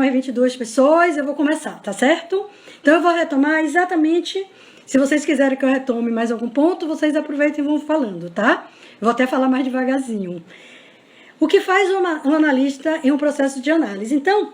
umas 22 pessoas, eu vou começar, tá certo? Então eu vou retomar exatamente, se vocês quiserem que eu retome mais algum ponto, vocês aproveitem e vão falando, tá? Eu vou até falar mais devagarzinho. O que faz um analista em um processo de análise? Então,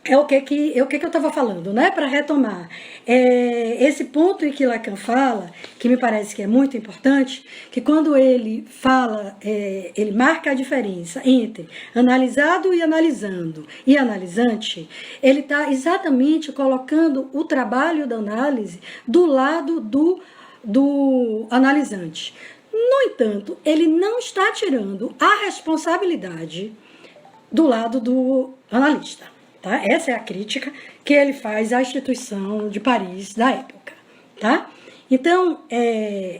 é o que eu estava falando, né? Para retomar. Esse ponto em que Lacan fala, que me parece que é muito importante, que quando ele fala, ele marca a diferença entre analisado e analisando e analisante, ele está exatamente colocando o trabalho da análise do lado do analisante. No entanto, ele não está tirando a responsabilidade do lado do analista. Tá? Essa é a crítica que ele faz à instituição de Paris da época. Tá? Então,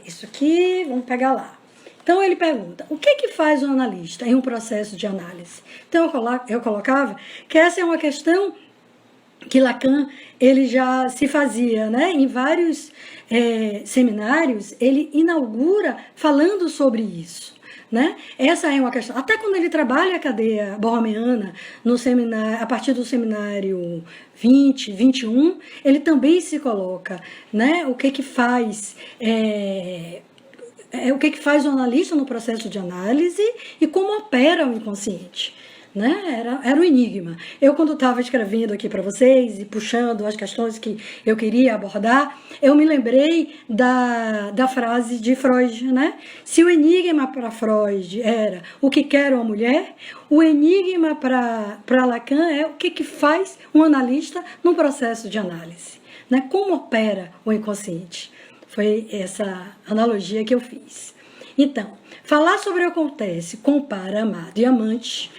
isso aqui, vamos pegar lá. Então, ele pergunta, o que faz um analista em um processo de análise? Então, eu colocava que essa é uma questão que Lacan ele já se fazia, né? Em vários seminários, ele inaugura falando sobre isso. Né? Essa é uma questão. Até quando ele trabalha a cadeia borromeana no seminário, a partir do seminário 20, 21, ele também se coloca, né? O que faz o que faz o analista no processo de análise e como opera o inconsciente. Né? Era um enigma. Eu, quando estava escrevendo aqui para vocês e puxando as questões que eu queria abordar, eu me lembrei da frase de Freud, né? Se o enigma para Freud era o que quer uma mulher, o enigma para Lacan é o que faz um analista num processo de análise, né? Como opera o inconsciente. Foi essa analogia que eu fiz. Então, falar sobre o que acontece com o par, amado e amante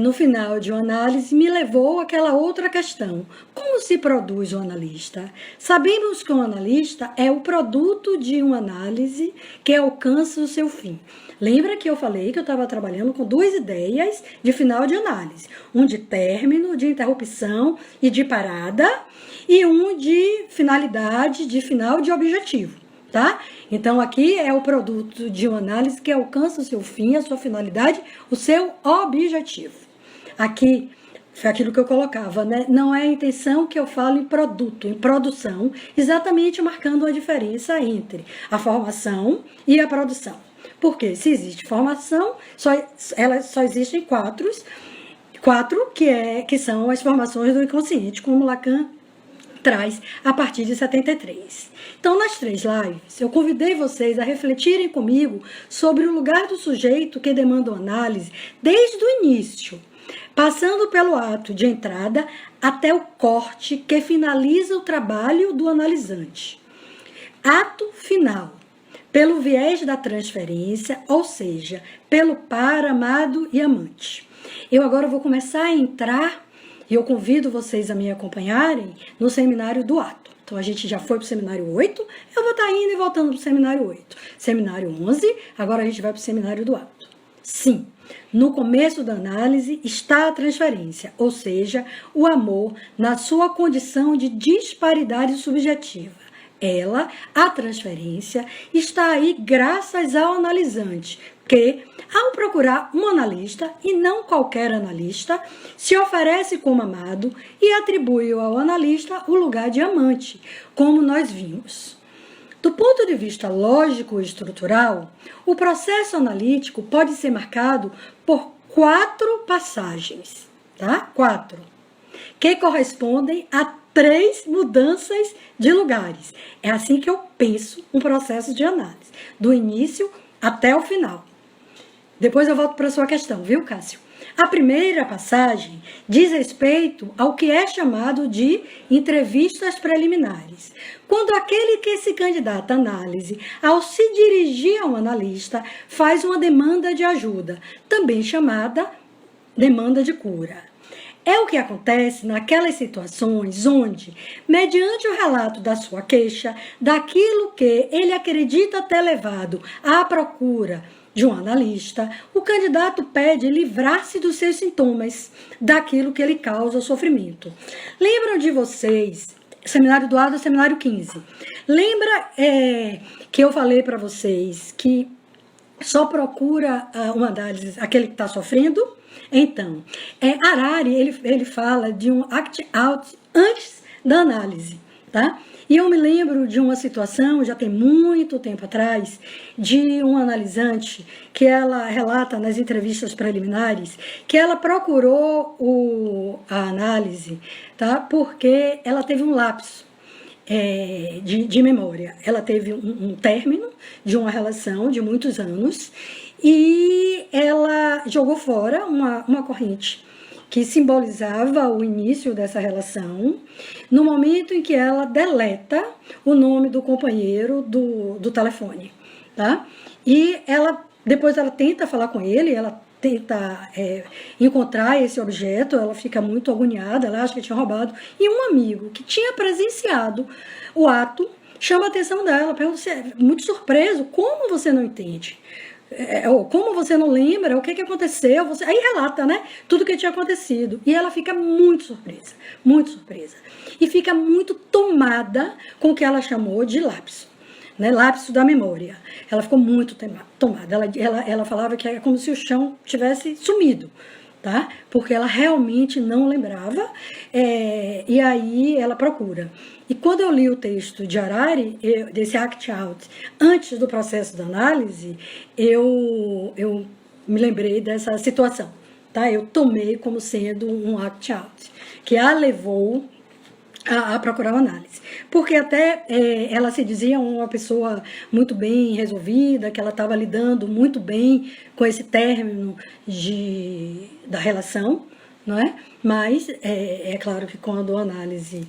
no final de uma análise, me levou àquela outra questão. Como se produz um analista? Sabemos que um analista é o produto de uma análise que alcança o seu fim. Lembra que eu falei que eu estava trabalhando com duas ideias de final de análise. Um de término, de interrupção e de parada, e um de finalidade, de final de objetivo. Tá? Então, aqui é o produto de uma análise que alcança o seu fim, a sua finalidade, o seu objetivo. Aqui, foi aquilo que eu colocava, né? Não é a intenção que eu falo em produto, em produção, exatamente marcando a diferença entre a formação e a produção. Porque se existe formação, só existem quatro que são as formações do inconsciente, como Lacan traz a partir de 73. Então, nas 3 lives, eu convidei vocês a refletirem comigo sobre o lugar do sujeito que demanda uma análise desde o início, passando pelo ato de entrada até o corte que finaliza o trabalho do analisante. Ato final, pelo viés da transferência, ou seja, pelo par, amado e amante. Eu agora vou começar a entrar e eu convido vocês a me acompanharem no seminário do ato. Então, a gente já foi para o seminário 8, eu vou estar indo e voltando para o seminário 8. Seminário 11, agora a gente vai para o seminário do ato. Sim, no começo da análise está a transferência, ou seja, o amor na sua condição de disparidade subjetiva. Ela, a transferência, está aí graças ao analisante, que, ao procurar um analista, e não qualquer analista, se oferece como amado e atribui ao analista o lugar de amante, como nós vimos. Do ponto de vista lógico e estrutural, o processo analítico pode ser marcado por 4 passagens, tá? 4, que correspondem a 3 mudanças de lugares. É assim que eu penso um processo de análise, do início até o final. Depois eu volto para a sua questão, viu, Cássio? A primeira passagem diz respeito ao que é chamado de entrevistas preliminares. Quando aquele que se candidata à análise, ao se dirigir a um analista, faz uma demanda de ajuda, também chamada demanda de cura. É o que acontece naquelas situações onde, mediante o relato da sua queixa, daquilo que ele acredita ter levado à procura de um analista, o candidato pede livrar-se dos seus sintomas, daquilo que lhe causa sofrimento. Lembram de vocês, seminário do Ato, seminário 15, lembra que eu falei para vocês que só procura uma análise aquele que está sofrendo? Então, Harari, ele fala de um act-out antes da análise, tá? E eu me lembro de uma situação, já tem muito tempo atrás, de uma analisante que ela relata nas entrevistas preliminares que ela procurou a análise, tá? Porque ela teve um lapso de memória. Ela teve um término de uma relação de muitos anos e ela jogou fora uma corrente que simbolizava o início dessa relação, no momento em que ela deleta o nome do companheiro do telefone, tá? E depois ela tenta falar com ele, ela tenta encontrar esse objeto, ela fica muito agoniada, ela acha que tinha roubado, e um amigo que tinha presenciado o ato chama a atenção dela, pergunta se é muito surpreso, como você não entende? Como você não lembra, o que aconteceu, aí relata, né, tudo o que tinha acontecido, e ela fica muito surpresa, e fica muito tomada com o que ela chamou de lapso, né, lapso da memória. Ela ficou muito tomada, ela falava que era como se o chão tivesse sumido, tá? Porque ela realmente não lembrava, e aí ela procura. E quando eu li o texto de Harari, desse act-out, antes do processo da análise, eu me lembrei dessa situação, tá? Eu tomei como sendo um act-out, que a levou a procurar uma análise. Porque até ela se dizia uma pessoa muito bem resolvida, que ela estava lidando muito bem com esse término da relação, não é? Mas é claro que quando a análise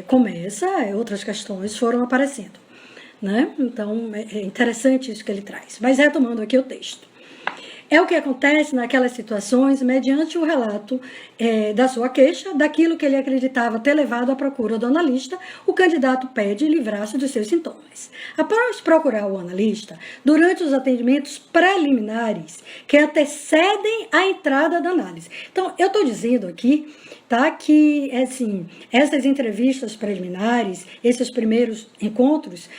começa, outras questões foram aparecendo, né? Então é interessante isso que ele traz. Mas retomando aqui o texto. É o que acontece naquelas situações mediante o relato da sua queixa, daquilo que ele acreditava ter levado à procura do analista, o candidato pede livrar-se dos seus sintomas. Após procurar o analista, durante os atendimentos preliminares que antecedem a entrada da análise. Então, eu estou dizendo aqui, tá, que assim, essas entrevistas preliminares, esses primeiros encontros,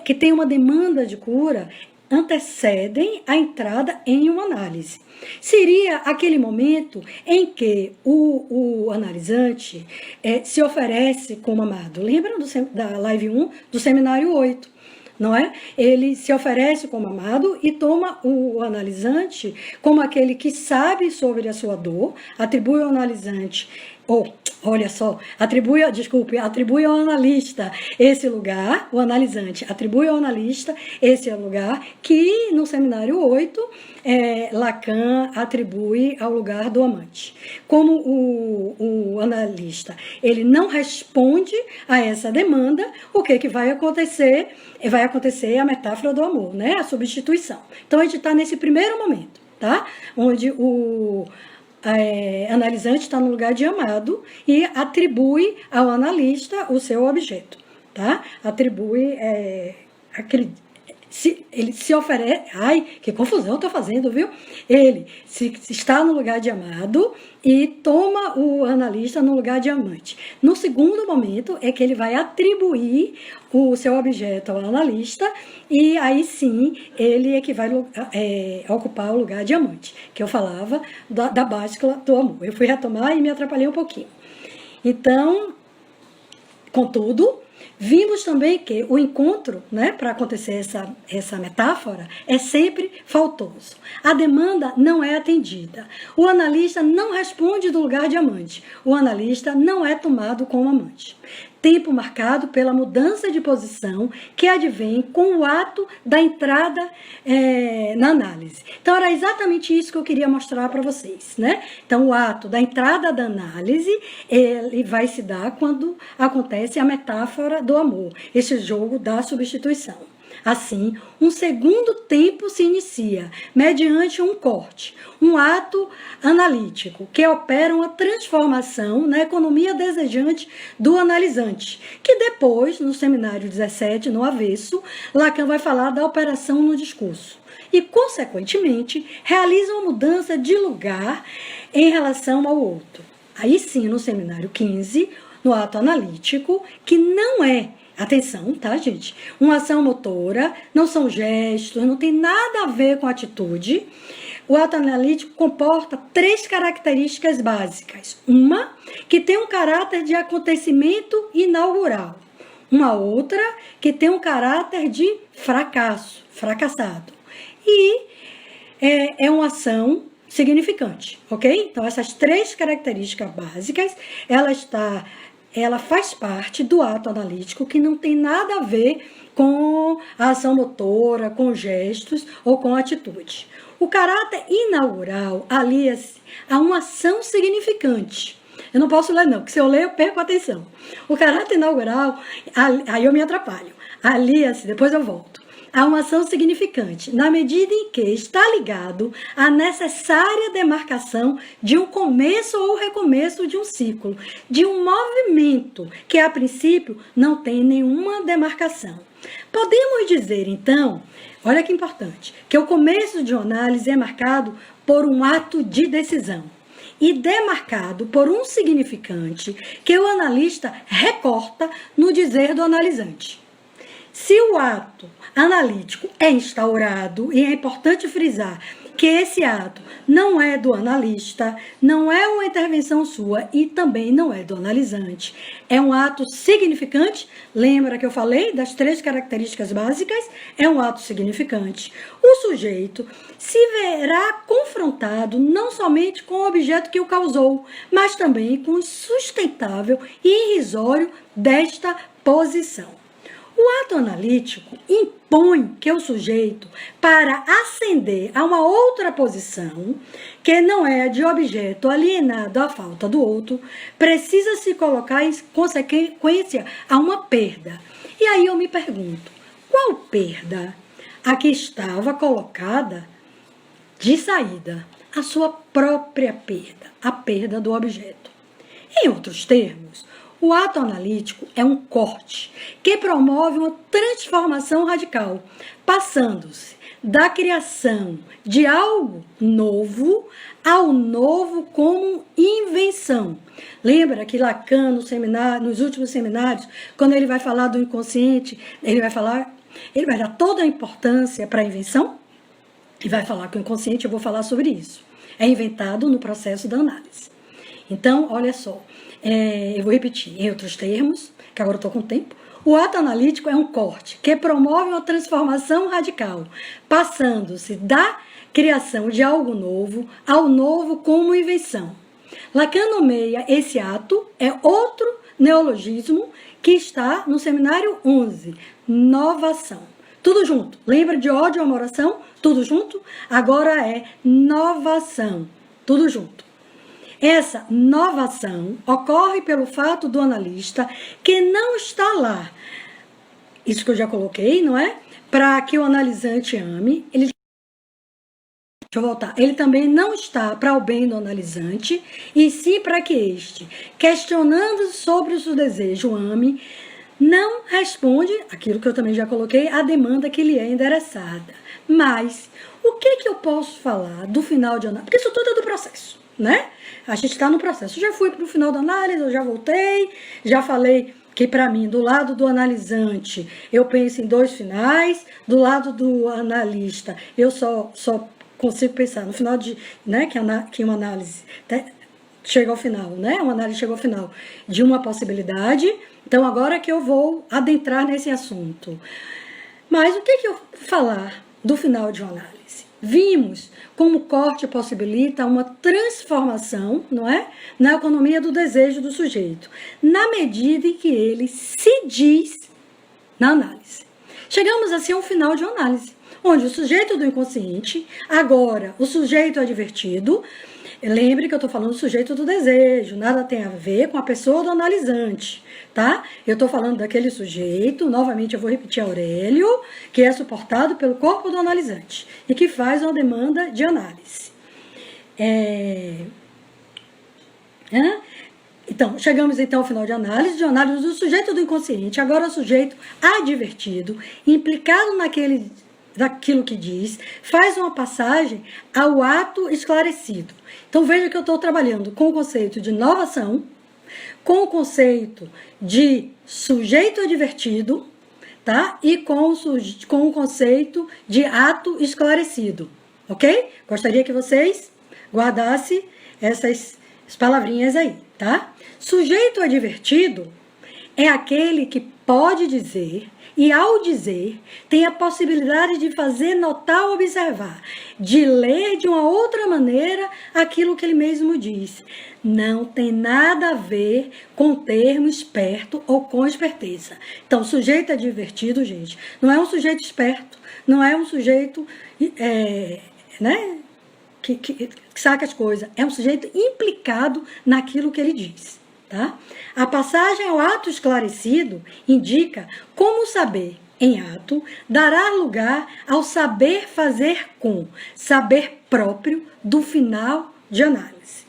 que tem uma demanda de cura, antecedem a entrada em uma análise. Seria aquele momento em que o analisante se oferece como amado. Lembra da live 1 do seminário 8? Não é? Ele se oferece como amado e toma o analisante como aquele que sabe sobre a sua dor, atribui ao analisante, atribui ao analista esse lugar, o analisante atribui ao analista esse lugar que no seminário 8, Lacan atribui ao lugar do amante. Como o analista ele não responde a essa demanda, o que vai acontecer? Vai acontecer a metáfora do amor, né? A substituição. Então a gente está nesse primeiro momento, tá? Onde o analisante está no lugar de amado e atribui ao analista o seu objeto, tá? Atribui, ele se oferece, que confusão eu estou fazendo, viu? Ele está no lugar de amado e toma o analista no lugar de amante. No segundo momento é que ele vai atribuir o seu objeto ao analista e aí sim ele é que vai ocupar o lugar de amante, que eu falava da báscula do amor. Eu fui retomar e me atrapalhei um pouquinho. Então, contudo, vimos também que o encontro, né, para acontecer essa metáfora, é sempre faltoso. A demanda não é atendida. O analista não responde do lugar de amante. O analista não é tomado como amante. Tempo marcado pela mudança de posição que advém com o ato da entrada na análise. Então, era exatamente isso que eu queria mostrar para vocês, né? Então, o ato da entrada da análise, ele vai se dar quando acontece a metáfora do amor, esse jogo da substituição. Assim, um segundo tempo se inicia, mediante um corte, um ato analítico, que opera uma transformação na economia desejante do analisante, que depois, no seminário 17, no avesso, Lacan vai falar da operação no discurso. E, consequentemente, realiza uma mudança de lugar em relação ao outro. Aí sim, no seminário 15, no ato analítico, que não é, atenção, tá, gente? Uma ação motora, não são gestos, não tem nada a ver com atitude, o ato analítico comporta 3 características básicas. Uma, que tem um caráter de acontecimento inaugural. Uma outra, que tem um caráter de fracassado. E é uma ação significante, ok? Então, essas 3 características básicas, ela faz parte do ato analítico, que não tem nada a ver com a ação motora, com gestos ou com atitude. O caráter inaugural alia-se a uma ação significante. Eu não posso ler não, porque se eu ler eu perco a atenção. O caráter inaugural, aí eu me atrapalho. Alia-se, depois eu volto, a uma ação significante, na medida em que está ligado à necessária demarcação de um começo ou recomeço de um ciclo, de um movimento que, a princípio, não tem nenhuma demarcação. Podemos dizer, então, olha que importante, que o começo de uma análise é marcado por um ato de decisão e demarcado por um significante que o analista recorta no dizer do analisante. Se o ato analítico é instaurado, e é importante frisar que esse ato não é do analista, não é uma intervenção sua e também não é do analisante, é um ato significante, lembra que eu falei das 3 características básicas? É um ato significante. O sujeito se verá confrontado não somente com o objeto que o causou, mas também com o sustentável e irrisório desta posição. O ato analítico impõe que o sujeito, para ascender a uma outra posição, que não é a de objeto alienado à falta do outro, precisa se colocar em consequência a uma perda. E aí eu me pergunto, qual perda? A que estava colocada de saída, a sua própria perda, a perda do objeto. Em outros termos, o ato analítico é um corte que promove uma transformação radical, passando-se da criação de algo novo ao novo como invenção. Lembra que Lacan, nos últimos seminários, quando ele vai falar do inconsciente, ele vai dar toda a importância para a invenção e vai falar que o inconsciente, eu vou falar sobre isso, é inventado no processo da análise. Então, olha só, eu vou repetir em outros termos, que agora eu estou com tempo. O ato analítico é um corte que promove uma transformação radical, passando-se da criação de algo novo ao novo como invenção. Lacan nomeia esse ato, é outro neologismo que está no seminário 11, novação. Tudo junto. Lembra de ódio e amoração? Tudo junto? Agora é novação. Tudo junto. Essa novação ocorre pelo fato do analista que não está lá, isso que eu já coloquei, não é? Para que o analisante ame, deixa eu voltar, ele também não está para o bem do analisante, e sim para que este, questionando sobre o seu desejo, ame, não responde, aquilo que eu também já coloquei, a demanda que lhe é endereçada. Mas, o que eu posso falar do final de análise? Porque isso tudo é do processo, né? A gente está no processo. Eu já fui para o final da análise, eu já voltei, já falei que para mim, do lado do analisante, eu penso em 2 finais, do lado do analista, eu só consigo pensar no final de, né, que uma análise chega ao final, né? Uma análise chega ao final de uma possibilidade. Então, agora que eu vou adentrar nesse assunto. Mas o que eu vou falar do final de uma análise? Vimos como o corte possibilita uma transformação, não é? Na economia do desejo do sujeito, na medida em que ele se diz na análise. Chegamos assim ao final de uma análise, onde o sujeito do inconsciente, agora o sujeito advertido, lembre que eu estou falando do sujeito do desejo, nada tem a ver com a pessoa do analisante, tá? Eu estou falando daquele sujeito, novamente eu vou repetir Aurélio, que é suportado pelo corpo do analisante e que faz uma demanda de análise. Então, chegamos então ao final de análise do sujeito do inconsciente, agora o sujeito advertido, implicado daquilo que diz, faz uma passagem ao ato esclarecido. Então veja que eu estou trabalhando com o conceito de novação, com o conceito de sujeito advertido, tá? E com o conceito de ato esclarecido. ok? Gostaria que vocês guardassem essas palavrinhas aí, tá? Sujeito advertido é aquele que pode dizer e, ao dizer, tem a possibilidade de fazer notar ou observar, de ler de uma outra maneira aquilo que ele mesmo diz. Não tem nada a ver com o termo esperto ou com esperteza. Então, sujeito advertido, gente, não é um sujeito esperto, não é um sujeito que saca as coisas, é um sujeito implicado naquilo que ele diz. Tá? A passagem ao ato esclarecido indica como o saber em ato dará lugar ao saber fazer com, saber próprio do final de análise.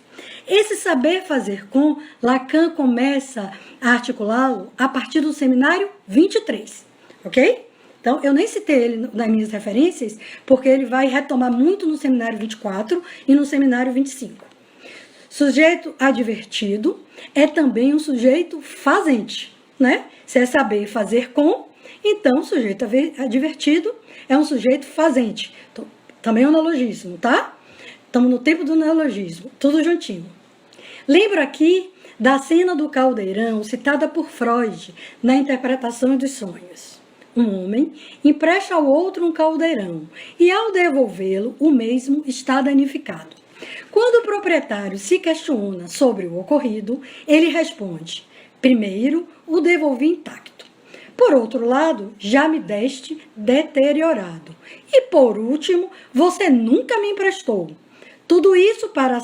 Esse saber fazer com, Lacan começa a articulá-lo a partir do seminário 23, ok? Então, eu nem citei ele nas minhas referências, porque ele vai retomar muito no seminário 24 e no seminário 25. Sujeito advertido é também um sujeito fazente, né? Se é saber fazer com, então sujeito advertido é um sujeito fazente. Então, também é um neologismo, tá? Estamos no tempo do neologismo, tudo juntinho. Lembro aqui da cena do caldeirão citada por Freud na interpretação dos sonhos. Um homem empresta ao outro um caldeirão e, ao devolvê-lo, o mesmo está danificado. Quando o proprietário se questiona sobre o ocorrido, ele responde: primeiro, o devolvi intacto. Por outro lado, já me deste deteriorado. E por último, você nunca me emprestou. Tudo isso para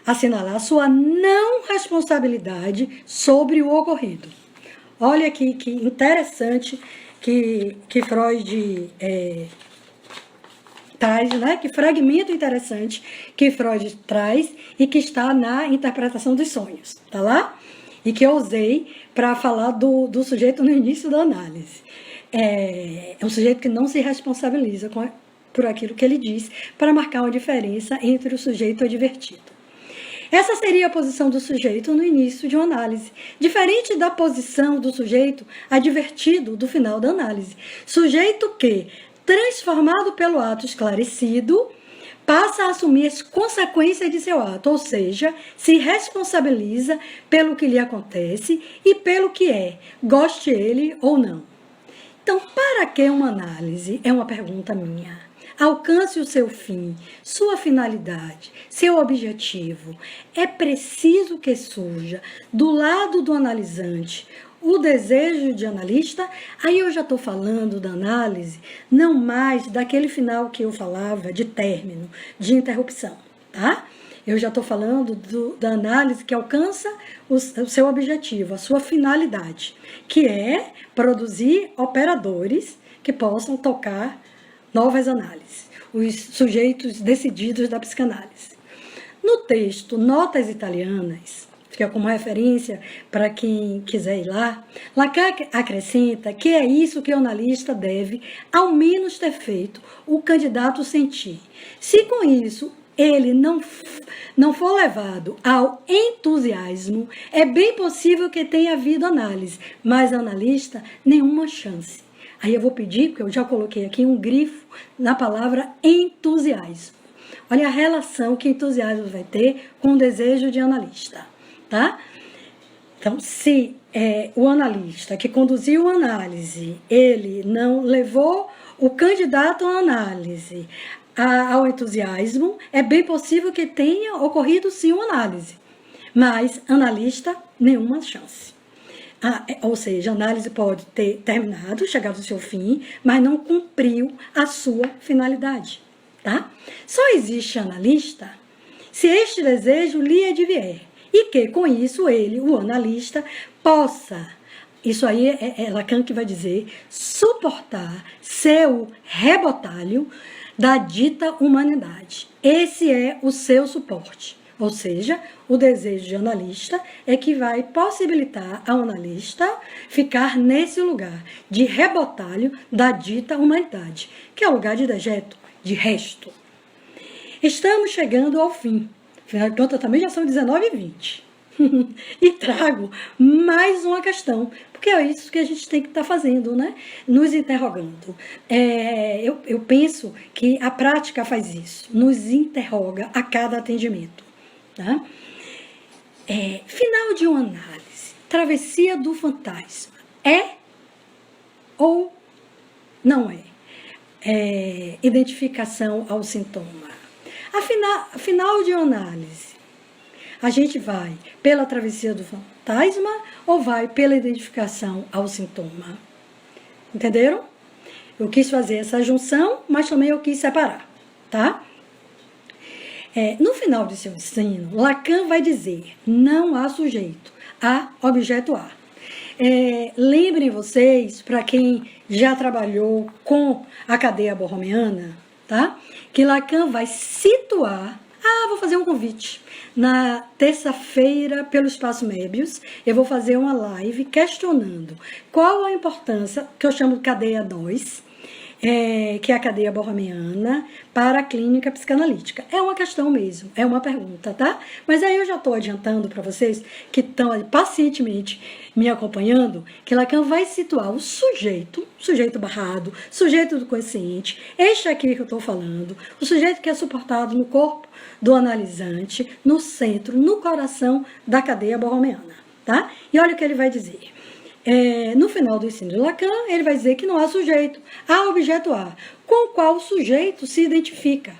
assinalar sua não responsabilidade sobre o ocorrido. Olha aqui que interessante que Freud traz, né? Que fragmento interessante que Freud traz e que está na interpretação dos sonhos, tá lá? E que eu usei para falar do sujeito no início da análise. É um sujeito que não se responsabiliza por aquilo que ele diz, para marcar uma diferença entre o sujeito advertido. Essa seria a posição do sujeito no início de uma análise, diferente da posição do sujeito advertido do final da análise. Sujeito que, transformado pelo ato esclarecido, passa a assumir as consequências de seu ato, ou seja, se responsabiliza pelo que lhe acontece e pelo que é, goste ele ou não. Então, para que uma análise? É uma pergunta minha. Alcance o seu fim, sua finalidade, seu objetivo. É preciso que surja do lado do analisante o desejo de analista. Aí eu já estou falando da análise, não mais daquele final que eu falava de término, de interrupção, tá? Eu já estou falando da análise que alcança o seu objetivo, a sua finalidade, que é produzir operadores que possam tocar novas análises, os sujeitos decididos da psicanálise. No texto Notas Italianas, fica como referência para quem quiser ir lá, Lacan acrescenta que é isso que o analista deve, ao menos, ter feito o candidato sentir. Se com isso ele não for levado ao entusiasmo, é bem possível que tenha havido análise, mas analista, nenhuma chance. Aí eu vou pedir, porque eu já coloquei aqui um grifo na palavra entusiasmo. Olha a relação que entusiasmo vai ter com o desejo de analista, tá? Então, se o analista que conduziu a análise, ele não levou o candidato à análise ao entusiasmo, é bem possível que tenha ocorrido sim uma análise, mas analista, nenhuma chance. Ou seja, a análise pode ter terminado, chegado ao seu fim, mas não cumpriu a sua finalidade, tá? Só existe analista se este desejo lhe advier e que, com isso, ele, o analista, possa, isso aí é Lacan que vai dizer, suportar seu rebotalho da dita humanidade. Esse é o seu suporte. Ou seja, o desejo de analista é que vai possibilitar ao analista ficar nesse lugar de rebotalho da dita humanidade, que é o lugar de dejeto, de resto. Estamos chegando ao fim. Afinal de contas, também já são 19h20. e trago mais uma questão, porque é isso que a gente tem que estar fazendo, né? Nos interrogando. Eu penso que a prática faz isso, nos interroga a cada atendimento. Tá? Final de uma análise, travessia do fantasma, é ou não é? Identificação ao sintoma. Afinal de uma análise, a gente vai pela travessia do fantasma ou vai pela identificação ao sintoma? Entenderam? Eu quis fazer essa junção, mas também eu quis separar, tá? No final de seu ensino, Lacan vai dizer: não há sujeito, há objeto A. Lembrem vocês, para quem já trabalhou com a cadeia borromeana, tá? Que Lacan vai situar. Vou fazer um convite. Na terça-feira, pelo Espaço Mébius, eu vou fazer uma live questionando qual a importância, que eu chamo de cadeia 2, que é a cadeia borromeana, para a clínica psicanalítica. É uma questão mesmo, é uma pergunta, tá? Mas aí eu já estou adiantando para vocês que estão ali pacientemente me acompanhando, que Lacan vai situar o sujeito barrado, sujeito do consciente, este aqui que eu estou falando, o sujeito que é suportado no corpo do analisante, no centro, no coração da cadeia borromeana, tá? E olha o que ele vai dizer. No final do ensino de Lacan, ele vai dizer que não há sujeito, há objeto A, com o qual o sujeito se identifica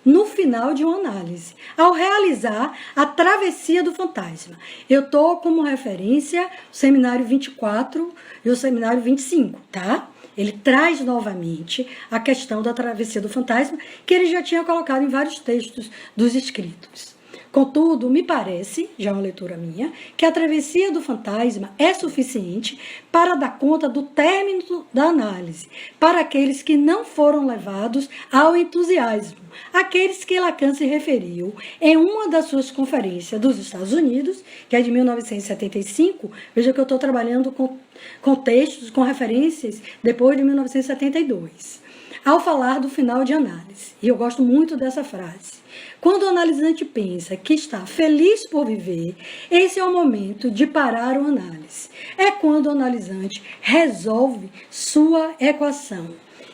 no final de uma análise, ao realizar a travessia do fantasma. Eu estou como referência o seminário 24 e o seminário 25, tá? Ele traz novamente a questão da travessia do fantasma, que ele já tinha colocado em vários textos dos escritos. Contudo, me parece, já é uma leitura minha, que a travessia do fantasma é suficiente para dar conta do término da análise, para aqueles que não foram levados ao entusiasmo, aqueles que Lacan se referiu em uma das suas conferências dos Estados Unidos, que é de 1975, veja que eu estou trabalhando com textos, com referências, depois de 1972, ao falar do final de análise. E eu gosto muito dessa frase. Quando o analisante pensa que está feliz por viver, esse é o momento de parar a análise. É quando o analisante resolve sua equação.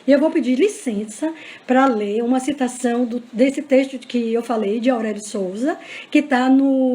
E eu vou pedir licença para ler uma citação desse texto que eu falei, de Aurélio Souza, que está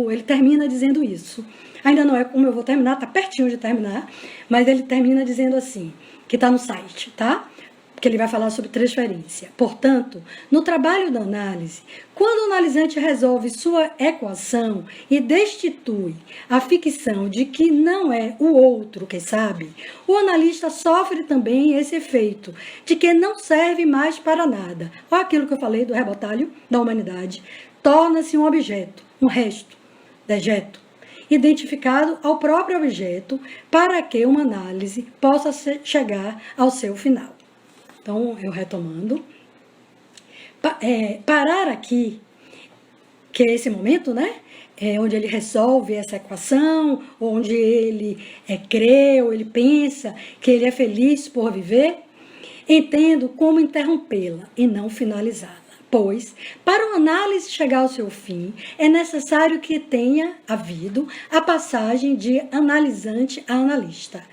ele termina dizendo isso. Ainda não é como eu vou terminar, está pertinho de terminar, mas ele termina dizendo assim, que está no site, tá? Porque ele vai falar sobre transferência. Portanto, no trabalho da análise, quando o analisante resolve sua equação e destitui a ficção de que não é o outro que sabe, o analista sofre também esse efeito de que não serve mais para nada. Olha aquilo que eu falei do rebotalho da humanidade. Torna-se um objeto, um resto, dejeto, identificado ao próprio objeto para que uma análise possa chegar ao seu final. Então, eu retomando, parar aqui, que é esse momento, né? Onde ele resolve essa equação, onde ele crê ou ele pensa que ele é feliz por viver, entendo como interrompê-la e não finalizá-la. Pois, para uma análise chegar ao seu fim, é necessário que tenha havido a passagem de analisante a analista.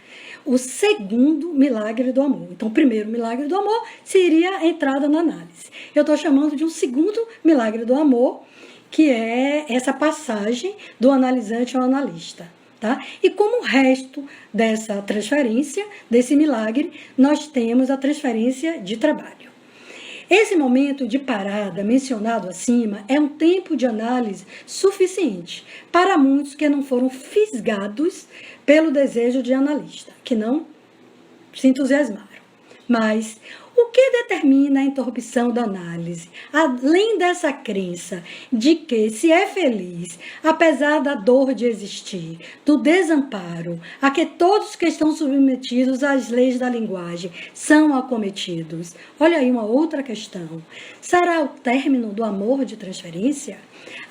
O segundo milagre do amor. Então, o primeiro milagre do amor seria a entrada na análise. Eu estou chamando de um segundo milagre do amor, que é essa passagem do analisante ao analista. Tá? E como resto dessa transferência, desse milagre, nós temos a transferência de trabalho. Esse momento de parada mencionado acima é um tempo de análise suficiente para muitos que não foram fisgados pelo desejo de analista, que não se entusiasmaram. Mas o que determina a interrupção da análise, além dessa crença de que se é feliz, apesar da dor de existir, do desamparo, a que todos que estão submetidos às leis da linguagem são acometidos? Olha aí uma outra questão. Será o término do amor de transferência?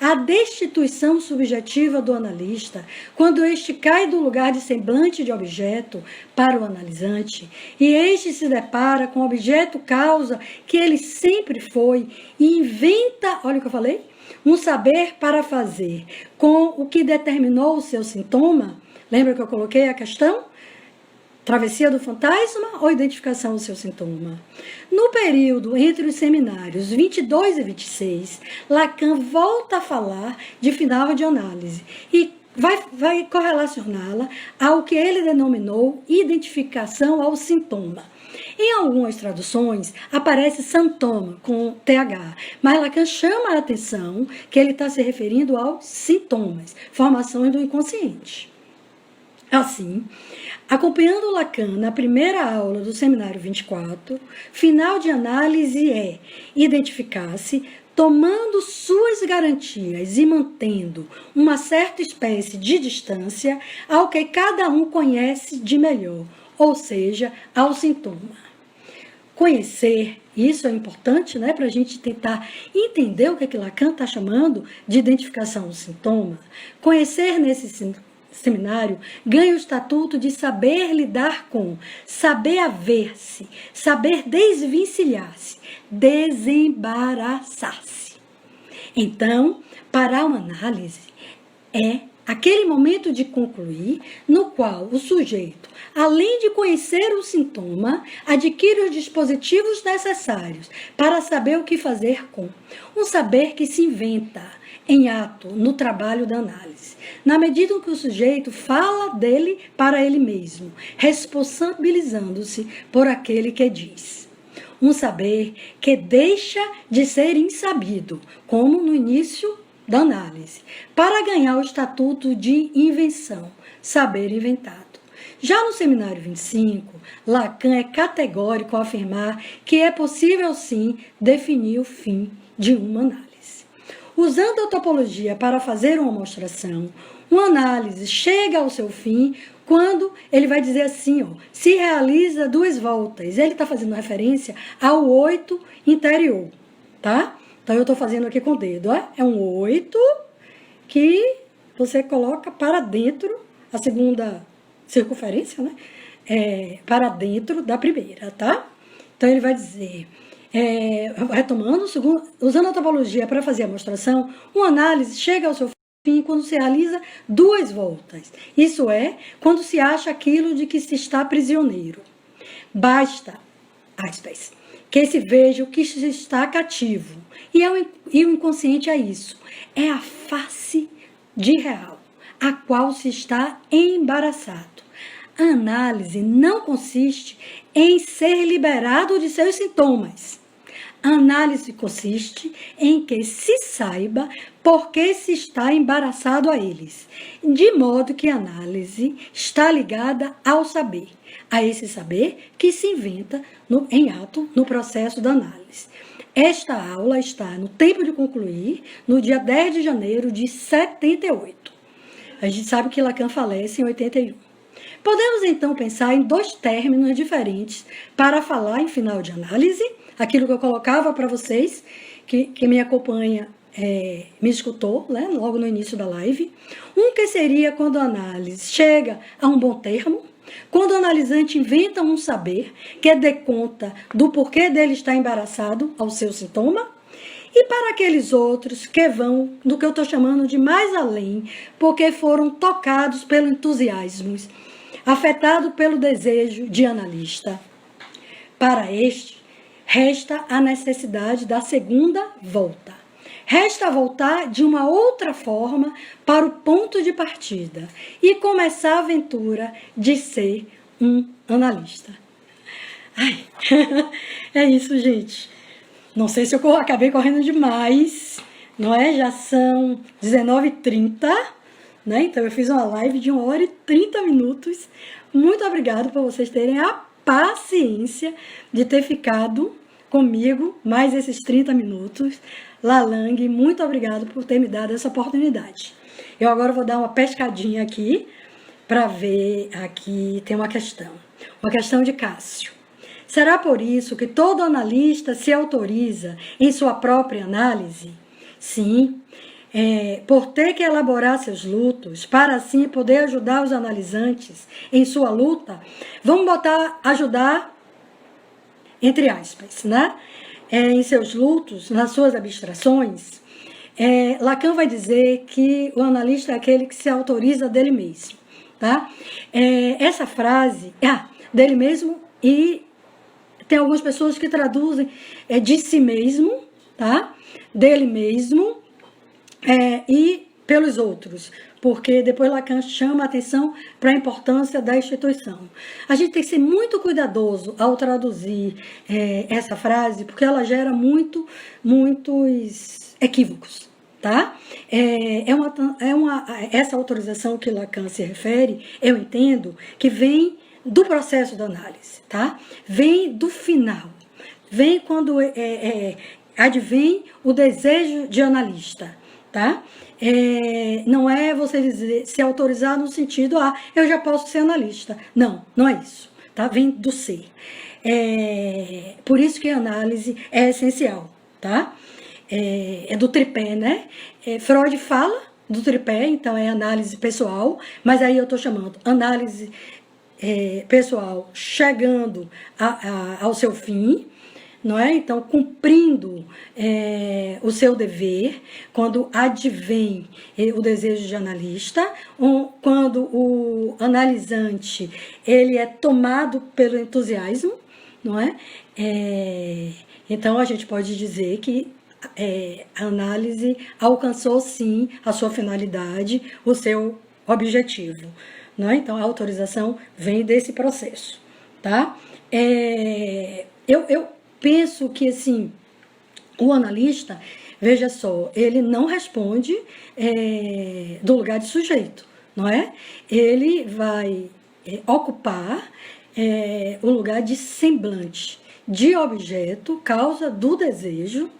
A destituição subjetiva do analista, quando este cai do lugar de semblante de objeto para o analisante, e este se depara com o objeto objeto causa que ele sempre foi e inventa, olha o que eu falei, um saber para fazer com o que determinou o seu sintoma. Lembra que eu coloquei a questão? Travessia do fantasma ou identificação do seu sintoma? No período entre os seminários 22 e 26, Lacan volta a falar de final de análise e vai correlacioná-la ao que ele denominou identificação ao sintoma. Em algumas traduções, aparece sintoma com TH, mas Lacan chama a atenção que ele está se referindo aos sintomas, formações do inconsciente. Assim, acompanhando Lacan na primeira aula do seminário 24, final de análise é identificar-se tomando suas garantias e mantendo uma certa espécie de distância ao que cada um conhece de melhor, ou seja, ao sintoma. Conhecer, isso é importante, né, para a gente tentar entender o que Lacan está chamando de identificação do sintoma. Conhecer nesse seminário ganha o estatuto de saber lidar com, saber haver-se, saber desvencilhar-se, desembaraçar-se. Então, para uma análise, é aquele momento de concluir no qual o sujeito, além de conhecer o sintoma, adquire os dispositivos necessários para saber o que fazer com. Um saber que se inventa em ato no trabalho da análise, na medida em que o sujeito fala dele para ele mesmo, responsabilizando-se por aquele que diz. Um saber que deixa de ser insabido, como no início da análise, para ganhar o estatuto de invenção, saber inventado. Já no seminário 25, Lacan é categórico ao afirmar que é possível sim definir o fim de uma análise. Usando a topologia para fazer uma mostração, uma análise chega ao seu fim quando ele vai dizer assim, ó, se realiza 2 voltas. Ele está fazendo referência ao 8 interior, tá? Então, eu estou fazendo aqui com o dedo, ó. É um 8 que você coloca para dentro, a segunda circunferência, né? Para dentro da primeira, tá? Então, ele vai dizer, retomando, usando a topologia para fazer a mostração, uma análise chega ao seu fim quando se realiza 2 voltas. Isso é, quando se acha aquilo de que se está prisioneiro. Basta, aspas, que se veja o que se está cativo. E o inconsciente é isso. É a face de real, a qual se está embaraçado. A análise não consiste em ser liberado de seus sintomas. A análise consiste em que se saiba por que se está embaraçado a eles, de modo que a análise está ligada ao saber, a esse saber que se inventa em ato no processo da análise. Esta aula está no tempo de concluir, no dia 10 de janeiro de 78. A gente sabe que Lacan falece em 81. Podemos então pensar em 2 términos diferentes para falar em final de análise, aquilo que eu colocava para vocês, que me acompanha, me escutou, né, logo no início da live. Um que seria quando a análise chega a um bom termo, quando o analisante inventa um saber que dê conta do porquê dele estar embaraçado ao seu sintoma, e para aqueles outros que vão do que eu estou chamando de mais além, porque foram tocados pelo entusiasmo, afetados pelo desejo de analista. Para este, resta a necessidade da segunda volta. Resta voltar de uma outra forma para o ponto de partida e começar a aventura de ser um analista. Ai, é isso, gente. Não sei se eu acabei correndo demais, não é? Já são 19h30, né? Então eu fiz uma live de 1 hora e 30 minutos. Muito obrigada por vocês terem a paciência de ter ficado comigo mais esses 30 minutos. Lalang, muito obrigado por ter me dado essa oportunidade. Eu agora vou dar uma pescadinha aqui para ver, aqui tem uma questão de Cássio. Será por isso que todo analista se autoriza em sua própria análise? Sim, por ter que elaborar seus lutos, para assim poder ajudar os analisantes em sua luta, vamos botar ajudar entre aspas, né? Em seus lutos, nas suas abstrações, Lacan vai dizer que o analista é aquele que se autoriza dele mesmo, tá? Essa frase, dele mesmo, e tem algumas pessoas que traduzem de si mesmo, tá? Dele mesmo e pelos outros, porque depois Lacan chama a atenção para a importância da instituição. A gente tem que ser muito cuidadoso ao traduzir essa frase, porque ela gera muitos equívocos. Tá? Essa autorização que Lacan se refere, eu entendo que vem do processo da análise, tá? Vem do final, vem quando advém o desejo de analista, tá? Não é você dizer, se autorizar no sentido, eu já posso ser analista. Não, não é isso, tá? Vem do ser. Por isso que a análise é essencial, tá? Do tripé, né? Freud fala do tripé, então é análise pessoal, mas aí eu estou chamando análise pessoal chegando ao seu fim, não é? Então, cumprindo o seu dever, quando advém o desejo de analista, quando o analisante ele é tomado pelo entusiasmo, não é? Então, a gente pode dizer que a análise alcançou, sim, a sua finalidade, o seu objetivo. Né? Então, a autorização vem desse processo. Tá? Eu penso que, assim, o analista, veja só, ele não responde do lugar de sujeito, não é? Ele vai ocupar o lugar de semblante, de objeto, causa do desejo,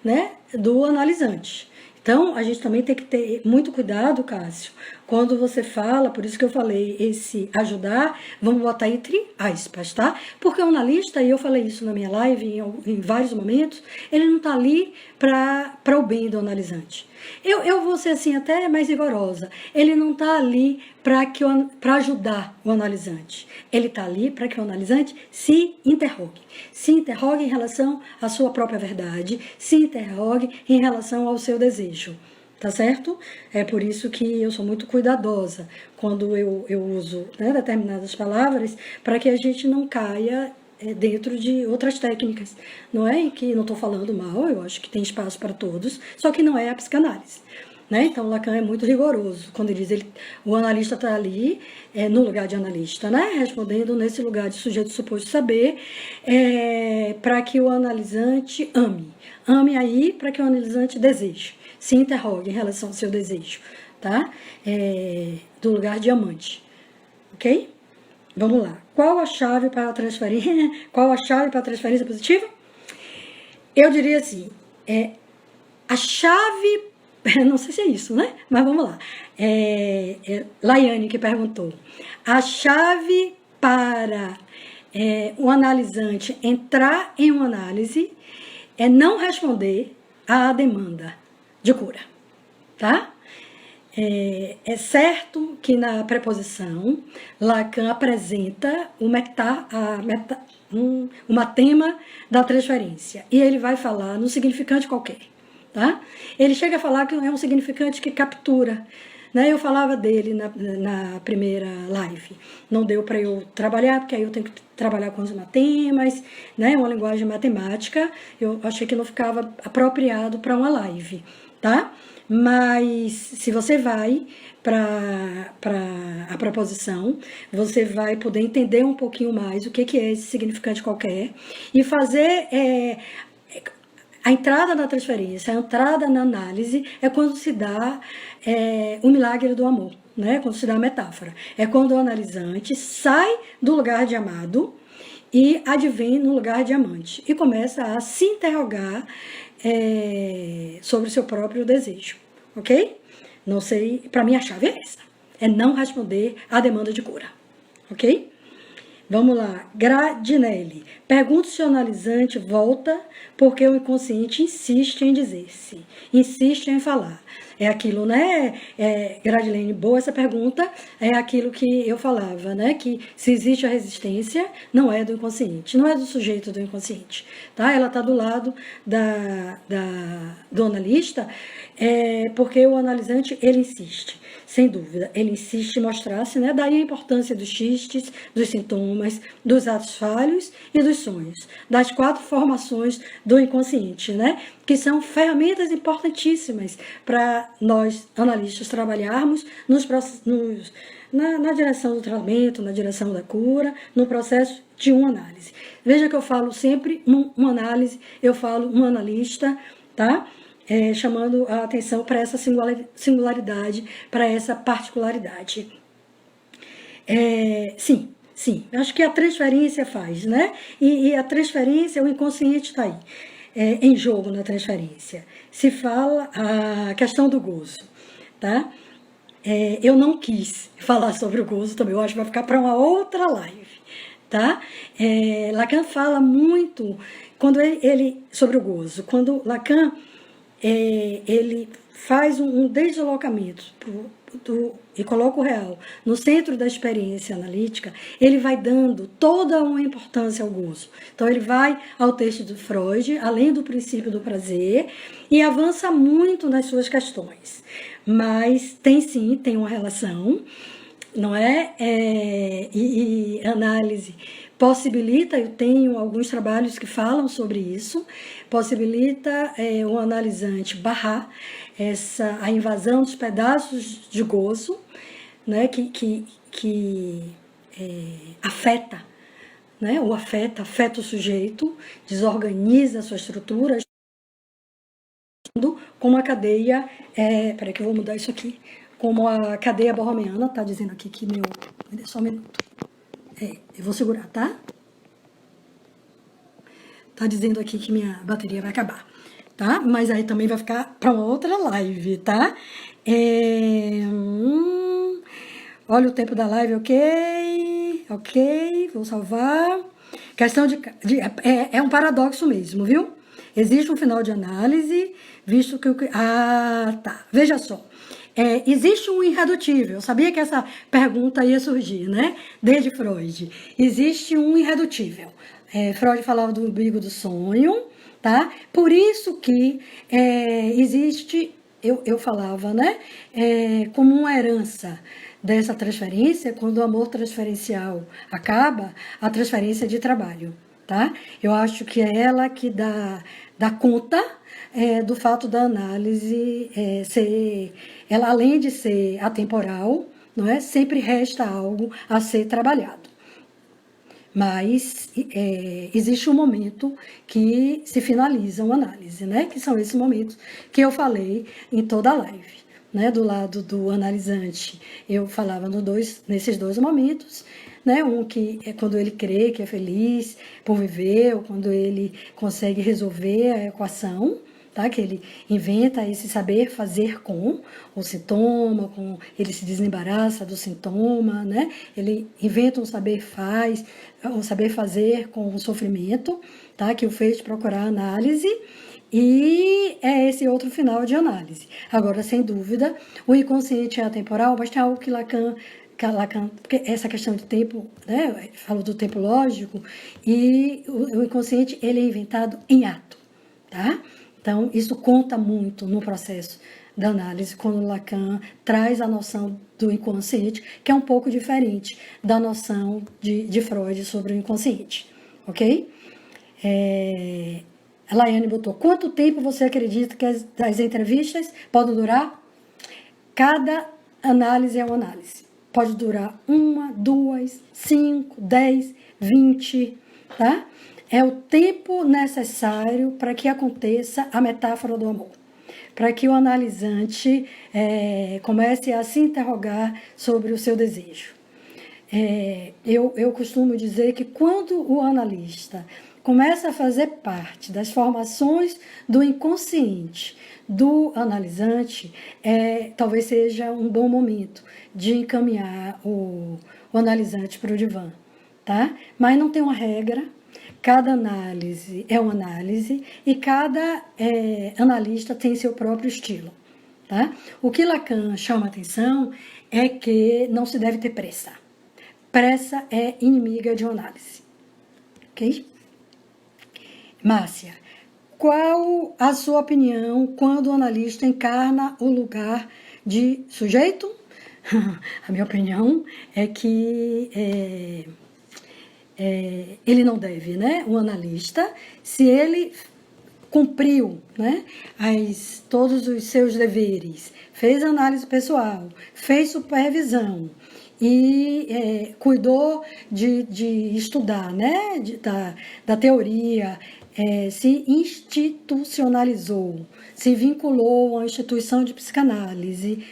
né, do analisante. Então, a gente também tem que ter muito cuidado, Cássio, quando você fala, por isso que eu falei, esse ajudar, vamos botar entre aspas, tá? Porque o analista, e eu falei isso na minha live em vários momentos, ele não está ali para o bem do analisante. Eu vou ser assim até mais rigorosa. Ele não está ali para ajudar o analisante. Ele está ali para que o analisante se interrogue. Se interrogue em relação à sua própria verdade, se interrogue em relação ao seu desejo. Tá certo? É por isso que eu sou muito cuidadosa quando eu uso, né, determinadas palavras, para que a gente não caia dentro de outras técnicas, não é? Que não estou falando mal, eu acho que tem espaço para todos, só que não é a psicanálise. Né? Então, Lacan é muito rigoroso quando ele diz o analista está ali no lugar de analista, né? Respondendo nesse lugar de sujeito suposto saber, para que o analisante ame. Ame aí para que o analisante deseje, se interrogue em relação ao seu desejo, tá? Do lugar de amante, ok? Vamos lá. Qual a chave para a transferência? Qual a chave para a transferência positiva? Eu diria assim, a chave, não sei se é isso, né? Mas vamos lá. Laiane que perguntou. A chave para o analisante entrar em uma análise é não responder à demanda de cura, tá? É certo que na preposição, Lacan apresenta uma tema da transferência, e ele vai falar no significante qualquer, tá? Ele chega a falar que é um significante que captura, né? Eu falava dele na primeira live, não deu para eu trabalhar, porque aí eu tenho que trabalhar com os matemas, né? Uma linguagem matemática, eu achei que não ficava apropriado para uma live, tá? Mas se você vai para a proposição, você vai poder entender um pouquinho mais o que é esse significante qualquer e fazer a entrada na transferência, a entrada na análise é quando se dá o milagre do amor, né? Quando se dá a metáfora. É quando o analisante sai do lugar de amado e advém no lugar de amante e começa a se interrogar sobre o seu próprio desejo, ok? Não sei, para mim a chave é essa, é não responder à demanda de cura, ok? Vamos lá, Gradinelli. Pergunta se o analisante volta porque o inconsciente insiste em dizer-se, insiste em falar. é aquilo, né, Gradilene, boa essa pergunta, é aquilo que eu falava, né, que se existe a resistência, não é do inconsciente, não é do sujeito do inconsciente, tá? Ela está do lado do analista, porque o analisante, ele insiste, sem dúvida, ele insiste em mostrar-se, né, daí a importância dos xistes, dos sintomas, dos atos falhos e dos sonhos, das 4 formações do inconsciente, né, que são ferramentas importantíssimas para nós, analistas, trabalharmos na direção do tratamento, na direção da cura, no processo de uma análise. Veja que eu falo sempre uma análise, eu falo um analista, tá? Chamando a atenção para essa singularidade, para essa particularidade. Sim, acho que a transferência faz, né? E a transferência, o inconsciente está aí, em jogo na transferência. Se fala a questão do gozo, tá? Eu não quis falar sobre o gozo também, eu acho que vai ficar para uma outra live, tá? Lacan fala muito quando ele sobre o gozo, quando Lacan ele faz um deslocamento e coloca o real no centro da experiência analítica, ele vai dando toda uma importância ao gozo. Então ele vai ao texto do Freud, além do princípio do prazer, e avança muito nas suas questões. Mas tem uma relação, não é? E análise possibilita, eu tenho alguns trabalhos que falam sobre isso, possibilita o analisante barrar a invasão dos pedaços de gozo, né, que afeta, né, afeta o sujeito, desorganiza a sua estrutura, como a cadeia, peraí que eu vou mudar isso aqui, como a cadeia borromeana, tá dizendo aqui que só um minuto. Eu vou segurar, tá? Tá dizendo aqui que minha bateria vai acabar, tá? Mas aí também vai ficar para uma outra live, tá? Olha o tempo da live, ok, vou salvar. Questão é um paradoxo mesmo, viu? Existe um final de análise, visto que tá, veja só. Existe um irredutível, eu sabia que essa pergunta ia surgir, né? Desde Freud. Existe um irredutível. Freud falava do umbigo do sonho, tá? Por isso que existe, eu falava, né? Como uma herança dessa transferência, quando o amor transferencial acaba, a transferência de trabalho, tá? Eu acho que é ela que dá conta do fato da análise ela além de ser atemporal, não é? Sempre resta algo a ser trabalhado. Mas existe um momento que se finaliza uma análise, né? Que são esses momentos que eu falei em toda a live. Né? Do lado do analisante, eu falava nesses 2 momentos, né? Um que é quando ele crê que é feliz por viver, ou quando ele consegue resolver a equação, tá? Que ele inventa esse saber fazer com o sintoma, ele se desembaraça do sintoma, né? Ele inventa um saber fazer com o sofrimento, tá? Que o fez procurar análise. E é esse outro final de análise. Agora, sem dúvida, o inconsciente é atemporal, mas tem algo que Lacan, porque essa questão de tempo, né, falou do tempo lógico, e o inconsciente ele é inventado em ato, tá? Então, isso conta muito no processo da análise, quando Lacan traz a noção do inconsciente, que é um pouco diferente da noção de Freud sobre o inconsciente, ok? A Laiane botou, quanto tempo você acredita que as entrevistas podem durar? Cada análise é uma análise. Pode durar 1, 2, 5, 10, 20, tá? É o tempo necessário para que aconteça a metáfora do amor. Para que o analisante comece a se interrogar sobre o seu desejo. Eu costumo dizer que quando o analista começa a fazer parte das formações do inconsciente do analisante, talvez seja um bom momento de encaminhar o analisante para o divã, tá? Mas não tem uma regra, cada análise é uma análise e cada analista tem seu próprio estilo, Tá? O que Lacan chama atenção é que não se deve ter pressa. Pressa é inimiga de uma análise. Ok? Márcia, qual a sua opinião quando o analista encarna o lugar de sujeito? A minha opinião é que ele não deve, né? O analista, se ele cumpriu, né, todos os seus deveres, fez análise pessoal, fez supervisão e cuidou de estudar, né, da teoria, se institucionalizou, se vinculou a uma instituição de psicanálise,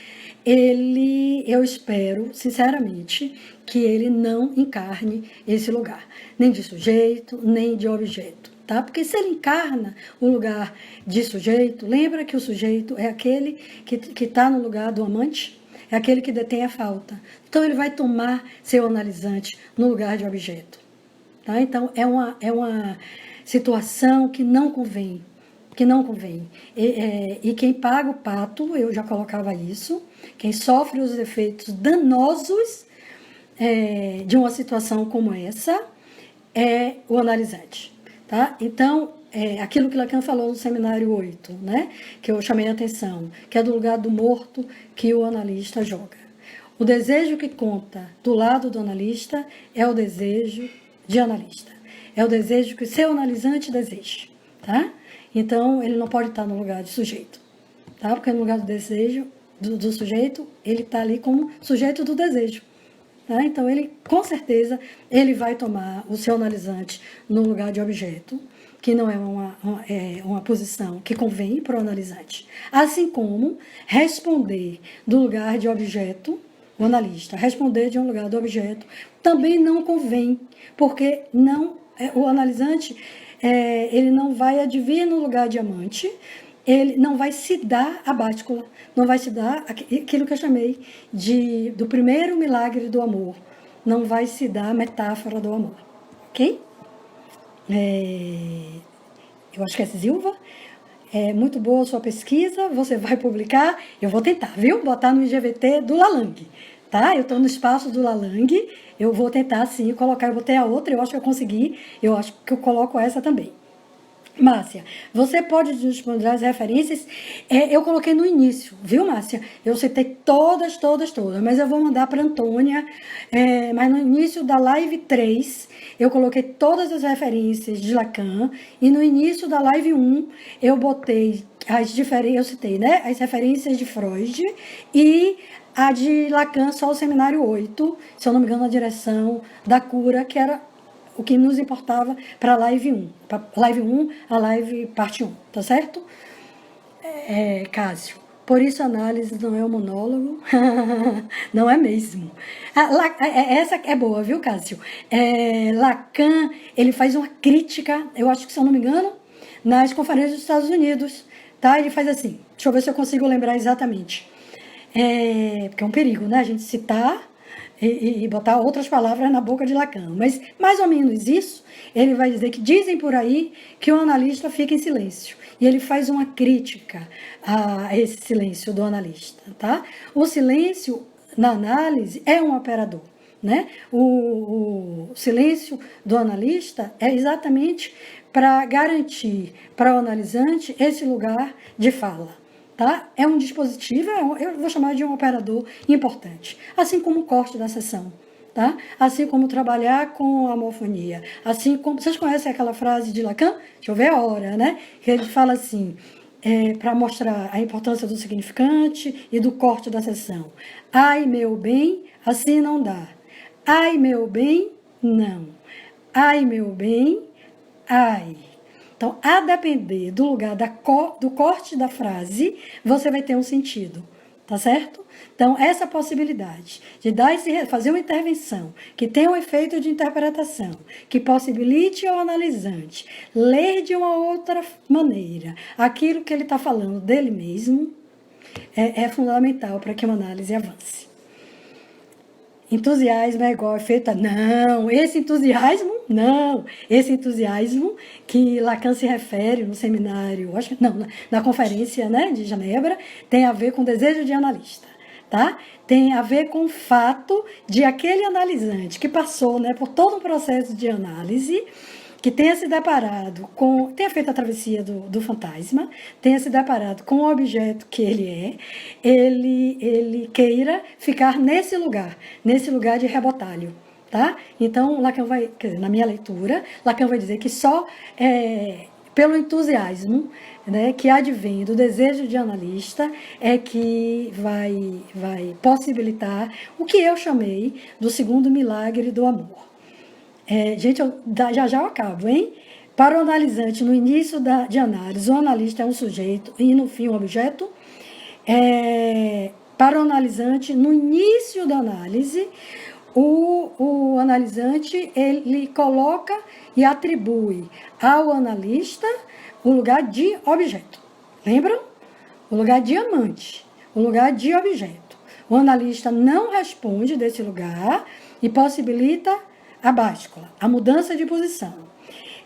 eu espero, sinceramente, que ele não encarne esse lugar, nem de sujeito, nem de objeto. Tá? Porque se ele encarna o lugar de sujeito, lembra que o sujeito é aquele que está no lugar do amante, é aquele que detém a falta. Então ele vai tomar seu analisante no lugar de objeto. Tá? Então é uma situação que não convém. E quem paga o pato, eu já colocava isso, quem sofre os efeitos danosos de uma situação como essa é o analisante. Tá? Então, aquilo que Lacan falou no seminário 8, né, que eu chamei a atenção, que é do lugar do morto que o analista joga. O desejo que conta do lado do analista é o desejo de analista. É o desejo que o seu analisante deseja. Tá? Então, ele não pode estar no lugar de sujeito. Tá? Porque no lugar do desejo do sujeito, ele está ali como sujeito do desejo. Tá? Então, ele, com certeza, ele vai tomar o seu analisante no lugar de objeto, que não é uma posição que convém para o analisante. Assim como responder do lugar de objeto, o analista, responder de um lugar do objeto, também não convém, porque o analisante ele não vai advir no lugar de amante, ele não vai se dar a báscula, não vai se dar aquilo que eu chamei do primeiro milagre do amor, não vai se dar a metáfora do amor, ok? Eu acho que é Silva, muito boa a sua pesquisa, você vai publicar, eu vou tentar, viu? Botar no IGVT do Lalang, tá? Eu estou no espaço do Lalang, eu vou tentar sim colocar, eu botei a outra, eu acho que eu consegui, eu acho que eu coloco essa também. Márcia, você pode disponibilizar as referências? Eu coloquei no início, viu, Márcia? Eu citei todas, mas eu vou mandar para a Antônia. Mas no início da live 3, eu coloquei todas as referências de Lacan, e no início da live 1, eu botei eu citei, né, as referências de Freud e a de Lacan, só o seminário 8, se eu não me engano, a direção da cura, que era o que nos importava para a live 1. Para live 1, a live parte 1, tá certo? Cássio, por isso a análise não é um monólogo. Não é mesmo. Essa é boa, viu, Cássio? Lacan, ele faz uma crítica, eu acho que, se eu não me engano, nas conferências dos Estados Unidos, tá? Ele faz assim, deixa eu ver se eu consigo lembrar exatamente. Porque é um perigo, né? A gente citar e botar outras palavras na boca de Lacan. Mas, mais ou menos isso, ele vai dizer que dizem por aí que o analista fica em silêncio. E ele faz uma crítica a esse silêncio do analista. Tá? O silêncio, na análise, é um operador. Né? O silêncio do analista é exatamente para garantir para o analisante esse lugar de fala. Tá? É um dispositivo, eu vou chamar de um operador importante. Assim como o corte da sessão. Tá? Assim como trabalhar com a homofonia. Assim como, vocês conhecem aquela frase de Lacan? Deixa eu ver a hora, né? Que ele fala assim, para mostrar a importância do significante e do corte da sessão. Ai, meu bem, assim não dá. Ai, meu bem, não. Ai, meu bem, ai. Então, a depender do lugar do corte da frase, você vai ter um sentido, tá certo? Então, essa possibilidade de fazer uma intervenção que tenha um efeito de interpretação, que possibilite ao analisante ler de uma outra maneira aquilo que ele está falando dele mesmo, é fundamental para que uma análise avance. Entusiasmo é igual a efeito. Não, esse entusiasmo Não, esse entusiasmo que Lacan se refere no seminário, acho que não, na conferência, né, de Genebra, tem a ver com o desejo de analista, tá? Tem a ver com o fato de aquele analisante que passou, né, por todo um processo de análise, que tenha se deparado com, tenha feito a travessia do fantasma, tenha se deparado com o objeto que ele é, ele queira ficar nesse lugar de rebotalho. Tá? Então, Lacan vai, quer dizer, na minha leitura, Lacan vai dizer que só pelo entusiasmo, né, que advém do desejo de analista é que vai possibilitar o que eu chamei do segundo milagre do amor. Gente, já eu acabo, hein? Para o analisante, no início de análise, o analista é um sujeito e, no fim, um objeto. Para o analisante, no início da análise, o analisante, ele coloca e atribui ao analista o lugar de objeto. Lembram? O lugar de amante, o lugar de objeto. O analista não responde desse lugar e possibilita a báscula, a mudança de posição.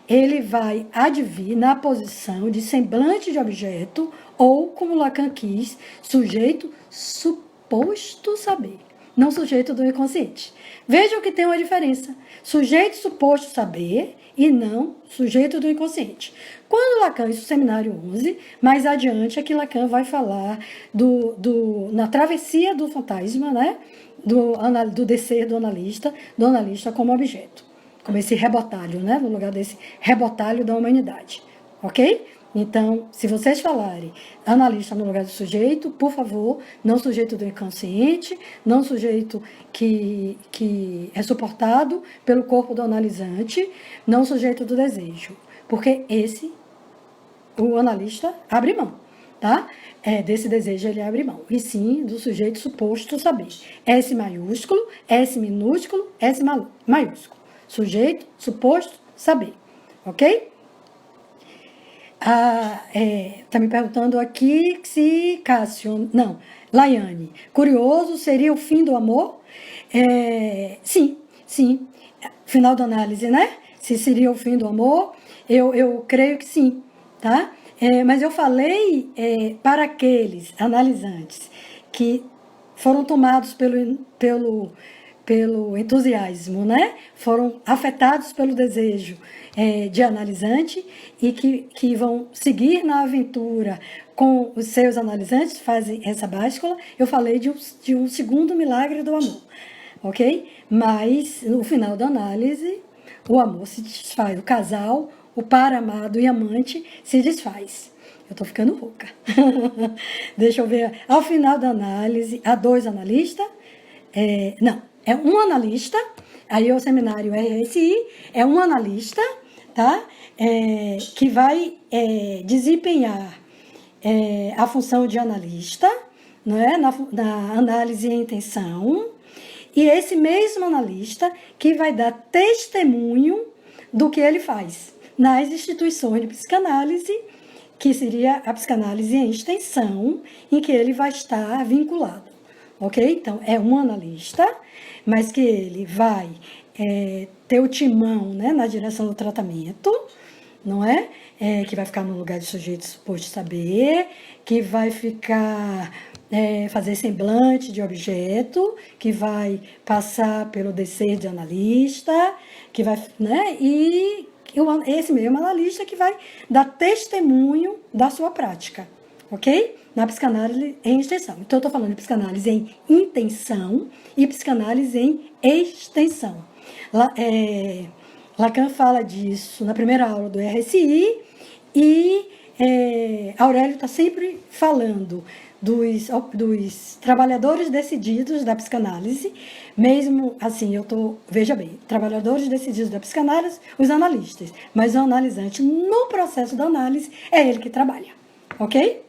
Ele vai advir na posição de semblante de objeto ou, como Lacan quis, sujeito suposto saber, não sujeito do inconsciente. Vejam que tem uma diferença. Sujeito suposto saber e não sujeito do inconsciente. Quando Lacan, isso é o seminário 11, mais adiante é que Lacan vai falar na travessia do fantasma, né? Do descer do analista como objeto, como esse rebotalho, né? No lugar desse rebotalho da humanidade, ok? Então, se vocês falarem analista no lugar do sujeito, por favor, não sujeito do inconsciente, não sujeito que é suportado pelo corpo do analisante, não sujeito do desejo, porque o analista abre mão. Tá? Desse desejo ele abre mão, e sim do sujeito suposto saber. S maiúsculo, S minúsculo, S maiúsculo. Sujeito suposto saber, ok? Tá me perguntando aqui se Cássio, não, Laiane, curioso, seria o fim do amor? Sim, final da análise, né? Se seria o fim do amor, eu creio que sim, tá? Mas eu falei para aqueles analisantes que foram tomados pelo entusiasmo, né? Foram afetados pelo desejo de analisante e que vão seguir na aventura com os seus analisantes, fazem essa báscula. Eu falei de um segundo milagre do amor, ok? Mas no final da análise, o amor se desfaz, o casal, o par amado e amante se desfaz. Eu tô ficando rouca. Deixa eu ver. Ao final da análise, há dois analistas. Não, é um analista. Aí o seminário RSI é um analista, tá? Que vai desempenhar a função de analista, né? Na análise e intenção. E esse mesmo analista que vai dar testemunho do que ele faz nas instituições de psicanálise, que seria a psicanálise em extensão, em que ele vai estar vinculado, ok? Então, é um analista, mas que ele vai ter o timão, né, na direção do tratamento, não é? Que vai ficar no lugar de sujeito suposto saber, que vai ficar... fazer semblante de objeto, que vai passar pelo descer de analista, que vai, né? E esse mesmo analista que vai dar testemunho da sua prática, ok? Na psicanálise em extensão. Então, eu estou falando de psicanálise em intenção e psicanálise em extensão. Lacan fala disso na primeira aula do RSI e Aurélio está sempre falando dos trabalhadores decididos da psicanálise, mesmo assim, veja bem, trabalhadores decididos da psicanálise, os analistas, mas o analisante no processo da análise é ele que trabalha, ok?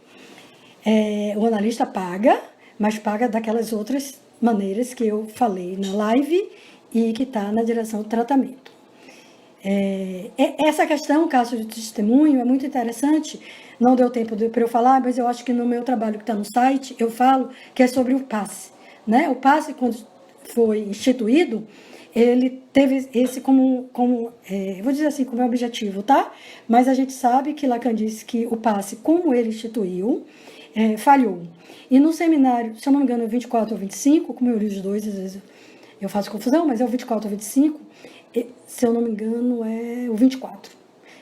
O analista paga, mas paga daquelas outras maneiras que eu falei na live e que está na direção do tratamento. Essa questão, caso de testemunho, é muito interessante. Não deu tempo para eu falar, mas eu acho que no meu trabalho que está no site, eu falo que é sobre o passe, né? O passe, quando foi instituído, ele teve esse vou dizer assim, como objetivo, tá? Mas a gente sabe que Lacan disse que o passe, como ele instituiu, falhou. E no seminário, se eu não me engano, é 24 ou 25, como eu li os dois, às vezes eu faço confusão, mas é o 24 ou 25, se eu não me engano, é o 24.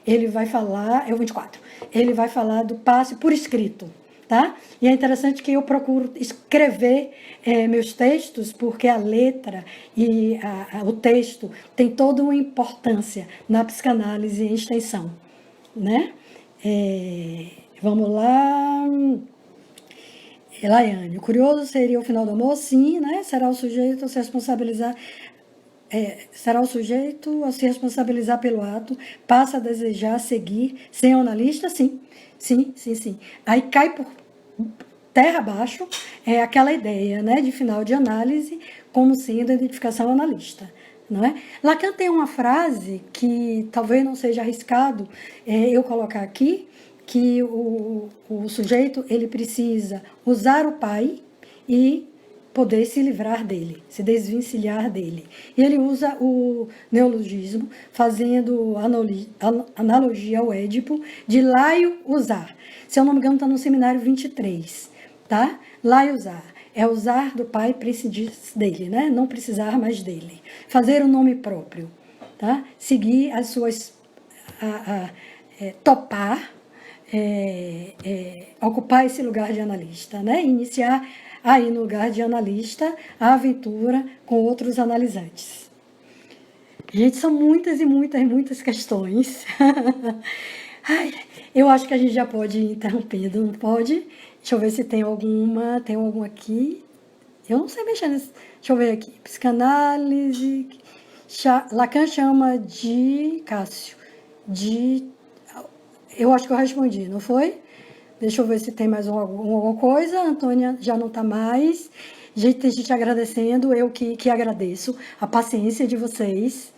Ele vai falar, é o 24, ele vai falar do passe por escrito, tá? E é interessante que eu procuro escrever meus textos, porque a letra e o texto tem toda uma importância na psicanálise em extensão, né? Vamos lá. Laiane, o curioso seria o final do amor? Sim, né? Será o sujeito a se responsabilizar pelo ato, passa a desejar seguir sem o analista? Sim. Aí cai por terra abaixo aquela ideia, né, de final de análise como sendo a identificação analista. Não é? Lacan tem uma frase que talvez não seja arriscado eu colocar aqui, que o sujeito ele precisa usar o pai e poder se livrar dele, se desvencilhar dele. E ele usa o neologismo, fazendo analogia ao Édipo, de laio usar. Se eu não me engano, está no seminário 23, tá? Laio usar. É usar do pai, prescindir dele, né? Não precisar mais dele. Fazer o nome próprio, tá? Seguir as suas... topar, ocupar esse lugar de analista, né? Iniciar aí no lugar de analista a aventura com outros analisantes. Gente, são muitas e muitas questões. Ai, eu acho que a gente já pode ir interrompendo, não pode? Deixa eu ver se tem alguma aqui. Eu não sei mexer nesse... Deixa eu ver aqui. Psicanálise... Lacan chama de... Cássio. Eu acho que eu respondi, não foi? Deixa eu ver se tem mais alguma coisa. A Antônia já não está mais. Gente, tem gente agradecendo. Eu que agradeço a paciência de vocês.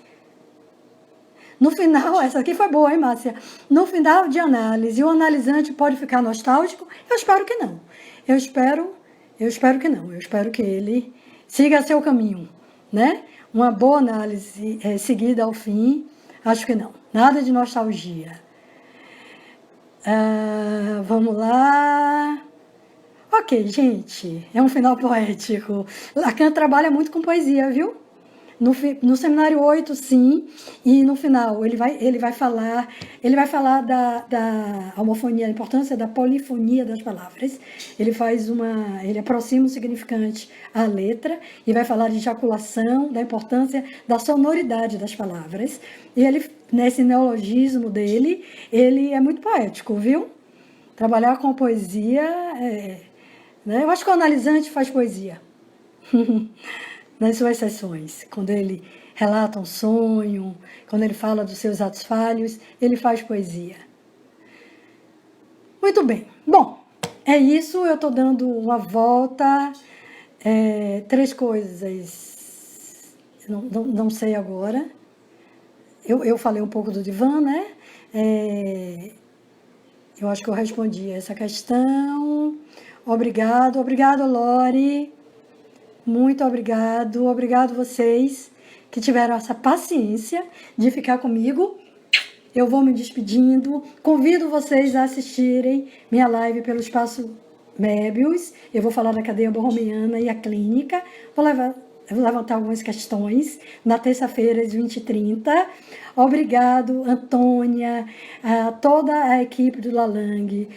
No final, essa aqui foi boa, hein, Márcia? No final de análise, o analisante pode ficar nostálgico? Eu espero que não. Eu espero que não. Eu espero que ele siga seu caminho, né? Uma boa análise seguida ao fim, acho que não. Nada de nostalgia. Vamos lá. Ok, gente, é um final poético. Lacan trabalha muito com poesia, viu? No seminário 8, sim, e no final ele vai falar da homofonia, a importância da polifonia das palavras. Ele aproxima o significante à letra e vai falar de ejaculação, da importância da sonoridade das palavras. E ele, nesse neologismo dele, ele é muito poético, viu? Trabalhar com poesia, né? Eu acho que o analisante faz poesia. Nas suas sessões, quando ele relata um sonho, quando ele fala dos seus atos falhos, ele faz poesia. Muito bem. Bom, é isso. Eu estou dando uma volta. 3 coisas. Não sei agora. Eu falei um pouco do divã, né? Eu acho que eu respondi essa questão. Obrigado, Lori. Muito obrigado vocês que tiveram essa paciência de ficar comigo. Eu vou me despedindo, convido vocês a assistirem minha live pelo Espaço Mébius. Eu vou falar da cadeia borromeana e a clínica, vou levantar algumas questões na terça-feira às 20h30. Obrigado, Antônia, a toda a equipe do Lalang,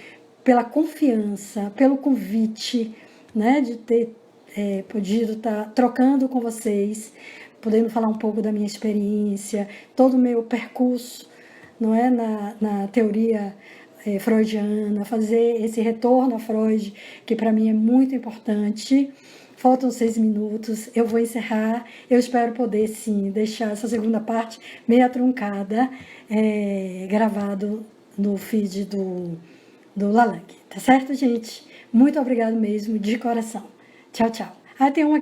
pela confiança, pelo convite, né, de ter podido estar trocando com vocês, podendo falar um pouco da minha experiência, todo o meu percurso, não é, na teoria freudiana, fazer esse retorno a Freud, que para mim é muito importante. Faltam 6 minutos, eu vou encerrar. Eu espero poder, sim, deixar essa segunda parte meia truncada, gravado no feed do Lalang. Tá certo, gente? Muito obrigado mesmo, de coração. Tchau, tchau. Tem uma